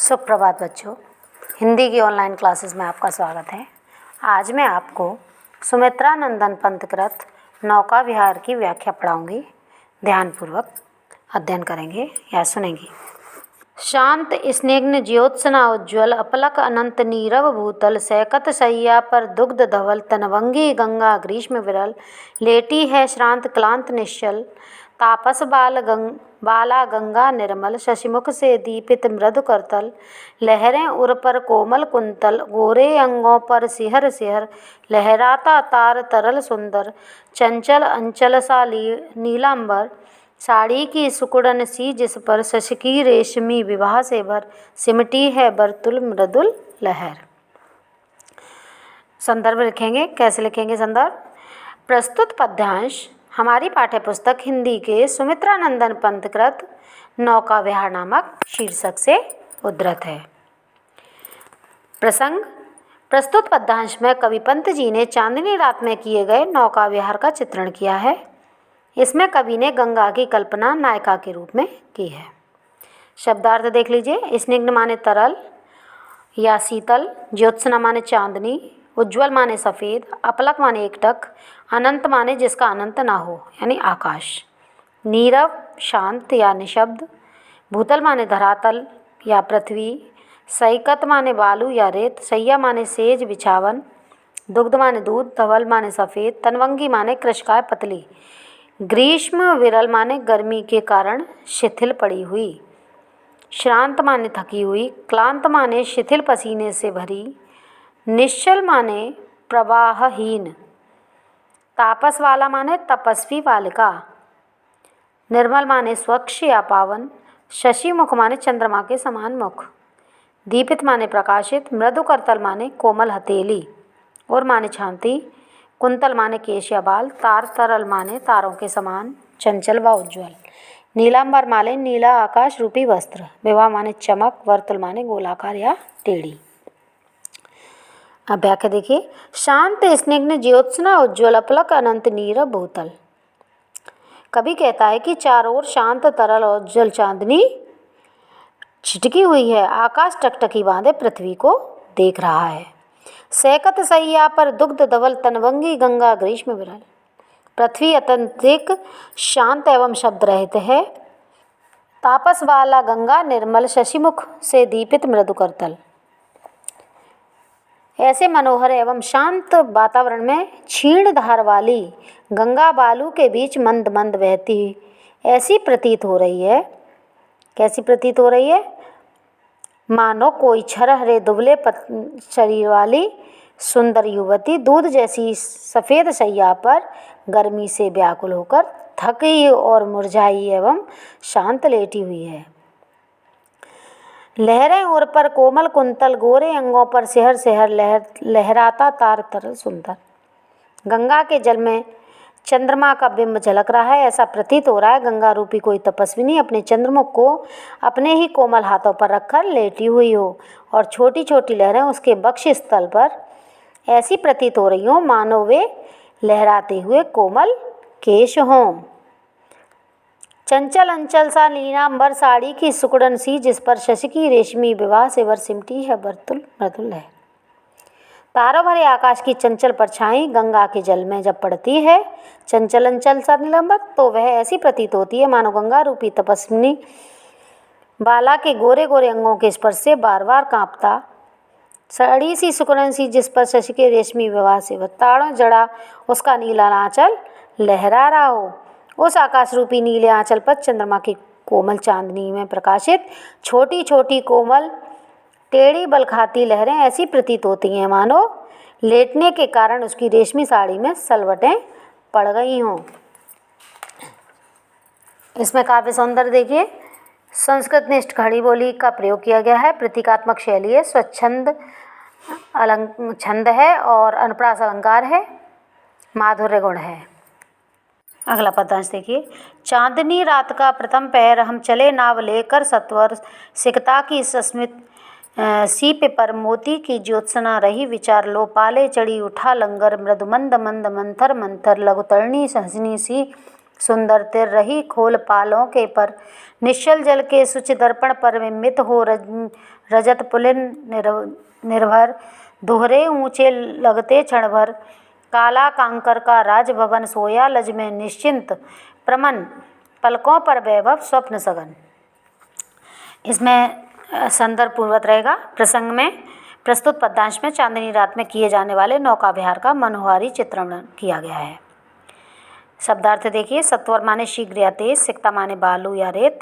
सुप्रभात बच्चों, हिंदी की ऑनलाइन क्लासेस में आपका स्वागत है। आज मैं आपको सुमित्रा नंदन पंत कृत नौका विहार की व्याख्या पढ़ाऊंगी। ध्यानपूर्वक अध्ययन करेंगे या सुनेंगे। शांत स्निग्ध ज्योत्सना उज्ज्वल अपलक अनंत नीरव भूतल सैकत शैया पर दुग्ध धवल तनवंगी गंगा ग्रीष्म विरल लेटी है श्रांत क्लांत निश्चल तापस बाला गंगा निर्मल शशिमुख से दीपित मृदु करतल लहरें उर पर कोमल कुंतल गोरे अंगों पर सिहर सिहर लहराता तार तरल सुंदर चंचल अंचल सा नीलांबर साड़ी की सुकुड़न सी जिस पर शशकी रेशमी विवाह से भर सिमटी है बरतुल मृदुल लहर। संदर्भ लिखेंगे। कैसे लिखेंगे संदर्भ? प्रस्तुत पद्यांश हमारी पाठ्यपुस्तक हिंदी के सुमित्रा नंदन पंत कृत नौका विहार नामक शीर्षक से उद्धृत है। प्रसंग: प्रस्तुत पद्यांश में कवि पंत जी ने चांदनी रात में किए गए नौका विहार का चित्रण किया है। इसमें कवि ने गंगा की कल्पना नायिका के रूप में की है। शब्दार्थ देख लीजिए। स्निग्ध माने तरल या शीतल, ज्योत्सना माने चांदनी, उज्ज्वल माने सफ़ेद, अपलक माने एकटक, अनंत माने जिसका अनंत ना हो यानी आकाश, नीरव शांत या निशब्द, भूतल माने धरातल या पृथ्वी, सैकत माने बालू या रेत, सैया माने सेज बिछावन, दुग्ध माने दूध, धवल माने सफ़ेद, तनवंगी माने कृशकाय पतली, ग्रीष्म विरल माने गर्मी के कारण शिथिल पड़ी हुई, श्रांत माने थकी हुई, क्लांत माने शिथिल पसीने से भरी, निश्चल माने प्रवाहहीन, तापस वाला माने तपस्वी बालिका, निर्मल माने स्वच्छ या पावन, शशि मुख माने चंद्रमा के समान मुख, दीपित माने प्रकाशित, मृदु करतल माने कोमल हथेली और माने छांती, कुंतल माने केश या बाल, तार तरल माने तारों के समान, चंचल व उज्ज्वल, नीलांबर माने नीला आकाश रूपी वस्त्र, विवाह माने चमक, वर्तुल माने गोलाकार या टेढ़ी। अब व्याख्या देखिए। शांत स्निग्ध ज्योत्सना उज्ज्वल अपलक अनंत नीरव भूतल। कवि कहता है कि चारों ओर शांत तरल और उज्ज्वल चांदनी छिटकी हुई है। आकाश टकटकी बांधे पृथ्वी को देख रहा है। सैकत सैया पर दुग्ध धवल तनवंगी गंगा ग्रीष्म विरल। पृथ्वी अत्यंतिक शांत एवं शब्द रहित है। तापस वाला गंगा निर्मल शशिमुख से दीपित मृदु करतल। ऐसे मनोहर एवं शांत वातावरण में क्षीण धार वाली गंगा बालू के बीच मंद मंद बहती ऐसी प्रतीत हो रही है। कैसी प्रतीत हो रही है? मानो कोई छरहरे दुबले शरीर वाली सुंदर युवती दूध जैसी सफ़ेद सैया पर गर्मी से व्याकुल होकर थकी और मुरझाई एवं शांत लेटी हुई है। लहरें उर पर कोमल कुंतल गोरे अंगों पर सिहर सिहर लहराता तार तरल सुंदर। गंगा के जल में चंद्रमा का बिंब झलक रहा है। ऐसा प्रतीत हो रहा है गंगा रूपी कोई तपस्विनी अपने चंद्रमुख को अपने ही कोमल हाथों पर रखकर लेटी हुई हो और छोटी छोटी लहरें उसके वक्ष स्थल पर ऐसी प्रतीत हो रही हों मानो वे लहराते हुए कोमल केश हों। चंचल अंचल सा नीलांबर साड़ी की सुकुड़न सी जिस पर शशकी रेशमी विवाह से वर सिमटी है बरतुल मृदुल है। तारों भरे आकाश की चंचल परछाई गंगा के जल में जब पड़ती है चंचल अंचल सा नीलांबर, तो वह ऐसी प्रतीत होती है मानो गंगा रूपी तपस्विनी बाला के गोरे गोरे अंगों के स्पर्श से बार बार कांपता साड़ी सी सुकुड़न सी जिस पर शशकी रेशमी विवाह से वह ताड़ों जड़ा उसका नीला आंचल लहरा रहा हो। उस आकाश रूपी नीले आंचल पर चंद्रमा की कोमल चांदनी में प्रकाशित छोटी छोटी कोमल टेढ़ी बल खाती लहरें ऐसी प्रतीत होती हैं मानो लेटने के कारण उसकी रेशमी साड़ी में सलवटें पड़ गई हों। इसमें काव्य सौंदर्य देखिए। संस्कृत निष्ठ खड़ी बोली का प्रयोग किया गया है। प्रतीकात्मक शैली है, स्वच्छंद छंद है और अनुप्रास अलंकार है, माधुर्य गुण है। अगला पद्यांश देखिए। चांदनी रात का प्रथम पहर हम चले नाव लेकर सत्वर सिकता की सस्मित सीप पर मोती की ज्योत्सना रही विचार लो पाले चढ़ी उठा लंगर मृदु मंद मंद मंथर मंथर लघुतरणी सहसनी सी सुंदर तिर रही खोल पालों के पर। निश्चल जल के शुचि दर्पण पर बिंबित हो रजत पुलिन निर्भर। दोहरे ऊंचे लगते क्षण भर। काला कांकर का राजभवन सोया लज में निश्चिंत। प्रमन पलकों पर वैभव स्वप्न सघन। इसमें संदर्भ पूर्वक रहेगा। प्रसंग में प्रस्तुत पद्यांश में चांदनी रात में किए जाने वाले नौका विहार का मनोहारी चित्रण किया गया है। शब्दार्थ देखिए। सत्वर माने शीघ्र या तेज, सिकता माने बालू या रेत,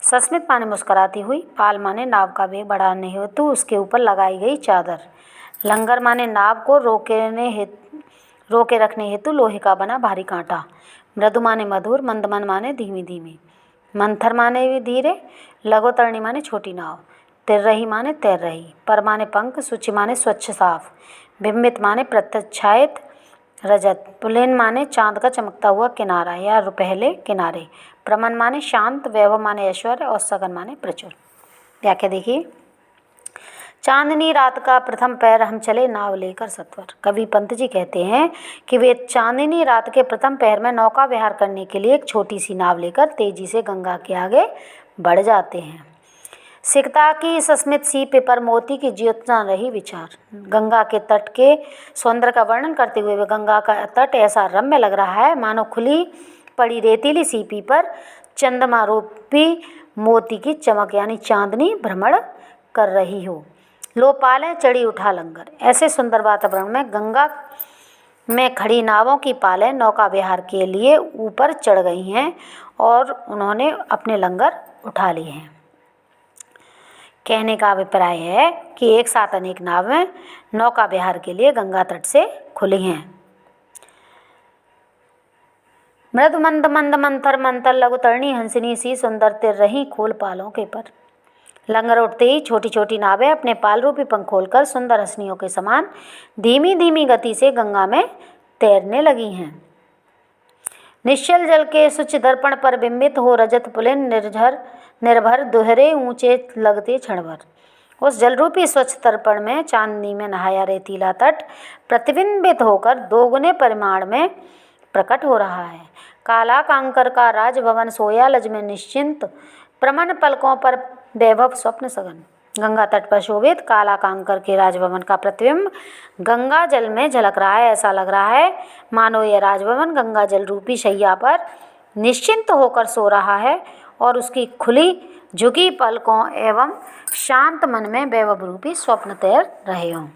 सस्मित माने मुस्कुराती हुई, पाल माने नाव का वेग बढ़ाने हेतु उसके ऊपर लगाई गई चादर, लंगर माने नाव को रोके रखने हेतु लोहे का बना भारी कांटा, मृदु माने मधुर, मंदमन माने धीमी धीमी, मंथर माने धीरे, लघुतरणी माने छोटी नाव, तिर रही माने तैर रही, पर माने पंख, शुचि माने स्वच्छ साफ, बिंबित माने प्रत्यक्षायित रजत, पुलिन माने चांद का चमकता हुआ किनारा या पहले किनारे, प्रमन माने शांत, वैभव माने ऐश्वर्य और सघन माने प्रचुर। व्याख्या देखिए। चांदनी रात का प्रथम पहर हम चले नाव लेकर सत्वर। कवि पंत जी कहते हैं कि वे चांदनी रात के प्रथम पहर में नौका विहार करने के लिए एक छोटी सी नाव लेकर तेजी से गंगा के आगे बढ़ जाते हैं। सिकता की सस्मित सी पेपर मोती की ज्योत्सना रही विचार। गंगा के तट के सौंदर्य का वर्णन करते हुए वे गंगा का तट ऐसा रम्य लग रहा है मानो खुली पड़ी रेतीली सीपी पर चंद्रमा रूपी मोती की चमक यानी चांदनी भ्रमण कर रही हो। लो पालें चढ़ी उठा लंगर। ऐसे सुंदर वातावरण में गंगा में खड़ी नावों की पालें नौका विहार के लिए ऊपर चढ़ गई हैं और उन्होंने अपने लंगर उठा लिए हैं। कहने का अभिप्राय है कि एक साथ अनेक नावें नौका विहार के लिए गंगा तट से खुली हैं। मृदु मंद मंद मंथर मंथर लघुतरणी हंसिनी सी सुंदर तिर रही खोल पालों के पर। लंगर उठते ही छोटी छोटी नावें अपने पाल रूपी पंख खोलकर सुंदर हंसनियों के समान धीमी धीमी गति से गंगा में तैरने लगी हैं। निश्चल जल के शुचि दर्पण पर बिंबित हो रजत पुलिन निर्भर दोहरे ऊंचे लगते क्षण भर। उस जलरूपी स्वच्छ दर्पण में चांदनी में नहाया रेतीला तट प्रतिबिंबित होकर दोगुने परिमाण में प्रकट हो रहा है। काला कांकर का राजभवन सोया लज में निश्चिंत। प्रमन पलकों पर वैभव स्वप्न सघन। गंगा तट पर शोभित काला कांकर के राजभवन का प्रतिबिंब गंगा जल में झलक रहा है। ऐसा लग रहा है मानो यह राजभवन गंगा जल रूपी शैया पर निश्चिंत होकर सो रहा है और उसकी खुली झुकी पलकों एवं शांत मन में वैभव रूपी स्वप्न तैर रहे हों।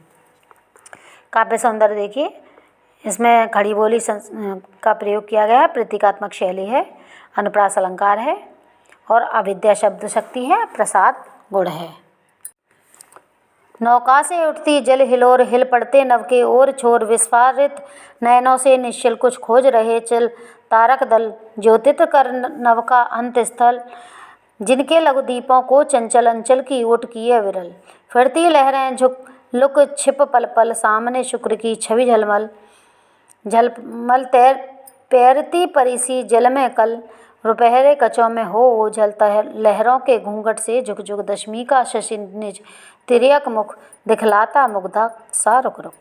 काव्य सौंदर्य देखिए। इसमें खड़ी बोली का प्रयोग किया गया है। प्रतीकात्मक शैली है, अनुप्रास अलंकार है और अविद्या शब्द शक्ति है, प्रसाद गुण है। नौका से उठती जल हिलोर हिल पड़ते नव के ओर छोर। विस्फारित नयनों से निश्चल कुछ खोज रहे चल तारक दल। ज्योतित कर नव का अंत स्थल जिनके लघु दीपों को चंचल अंचल की ओट किए विरल। फिरती लहरें झुक लुक छिप पल पल सामने शुक्र की छवि झलमल। झलमल पैरती परिसी जल में कल रुपहरे कचों में हो ओझल। लहरों के घूंघट से झुक झुक दशमी का शशि निज तिर्यक मुख दिखलाता मुग्धा सा रुक रुक।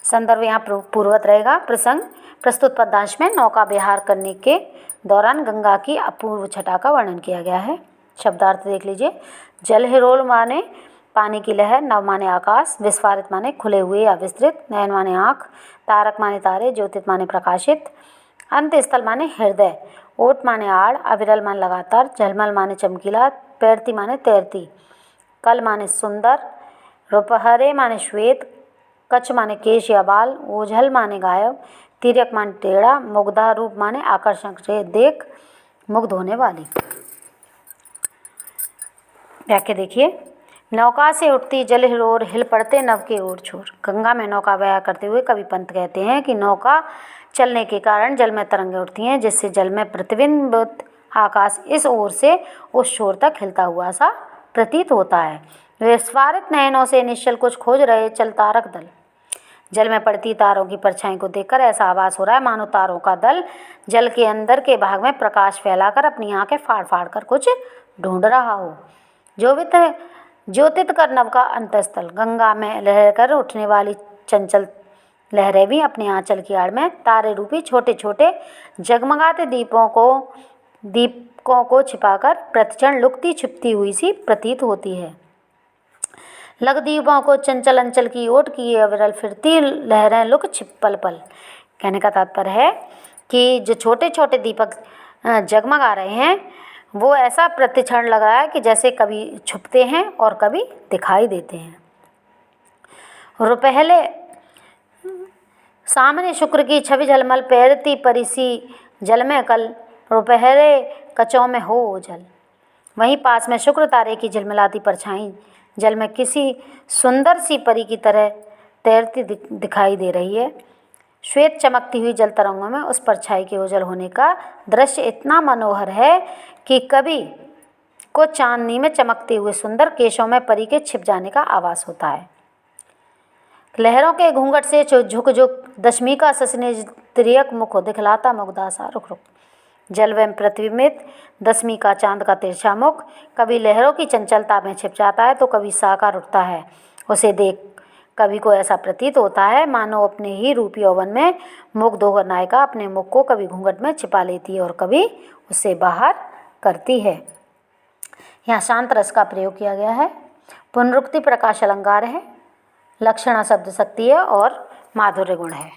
संदर्भ यहाँ पूर्वत रहेगा। प्रसंग प्रस्तुत पद्यांश में नौका विहार करने के दौरान गंगा की अपूर्व छटा का वर्णन किया गया है। शब्दार्थ देख लीजिए। जल हिरोल माने पानी की लहर, नव माने आकाश, विस्फारित माने खुले हुए या विस्तृत, नयन माने आँख, तारक माने तारे, ज्योतित माने प्रकाशित, अंत स्थल माने हृदय, ओट माने आड़, अविरल माने लगातार, झलमल माने चमकीला, पैरती माने तैरती, कल माने सुंदर, रुपहरे माने श्वेत, कच्छ माने केश या बाल, ओझल माने गायब, तिर्यक माने टेढ़ा, मुग्धा रूप माने आकर्षक से देख मुग्ध होने वाली। व्याख्या देखिए। नौका से उठती जल हिलोर हिल पड़ते नव के ओर छोर। गंगा में नौका विहार करते हुए कवि पंत कहते हैं कि नौका चलने के कारण जल में तरंगें उठती हैं जिससे जल में प्रतिबिंबित आकाश इस ओर से उस छोर तक हिलता हुआ सा प्रतीत होता है। विस्फारित नयनों से निश्चल कुछ खोज रहे चल तारक दल। जल में पड़ती तारों की परछाई को देखकर ऐसा आभास हो रहा है मानो तारों का दल जल के अंदर के भाग में प्रकाश फैलाकर अपनी आंखें फाड़ फाड़ कर कुछ ढूंढ रहा हो। ज्योतित कर नव का अंतस्थल। गंगा में लहर कर उठने वाली चंचल लहरें भी अपने आंचल की आड़ में तारे रूपी छोटे छोटे जगमगाते दीपकों को छिपाकर प्रतिक्षण लुकती छिपती हुई सी प्रतीत होती है। लघुद्वीपों को चंचल अंचल की ओट की अविरल फिरती लहरें लुक छिप पल पल। कहने का तात्पर्य है कि जो छोटे छोटे दीपक जगमगा रहे हैं वो ऐसा प्रतिक्षण लग रहा है कि जैसे कभी छुपते हैं और कभी दिखाई देते हैं। रुपहले सामने शुक्र की छवि झलमल पैरती परिसी जल में कल रुपहरे कचों में हो ओझल। वहीं पास में शुक्र तारे की झिलमिलाती परछाई जल में किसी सुंदर सी परी की तरह तैरती दिखाई दे रही है। श्वेत चमकती हुई जल तरंगों में उस परछाई के ओझल होने का दृश्य इतना मनोहर है कि कभी को चांदनी में चमकते हुए सुंदर केशों में परी के छिप जाने का आभास होता है। लहरों के घूंघट से झुक झुक दशमी का ससने तिर्यक मुख दिखलाता मुग्धासा रुक रुक। जल में प्रतिबिंबित दशमी का चांद का तिरछा मुख कभी लहरों की चंचलता में छिप जाता है तो कभी साकार उठता है। उसे देख कभी को ऐसा प्रतीत होता है मानो अपने ही रूपी यौवन में मुग्ध होकर नायिका अपने मुख को कभी घूंघट में छिपा लेती है और कभी उसे बाहर करती है। यहाँ शांत रस का प्रयोग किया गया है। पुनरुक्ति प्रकाश अलंकार है, लक्षणा शब्द शक्ति है और माधुर्य गुण है।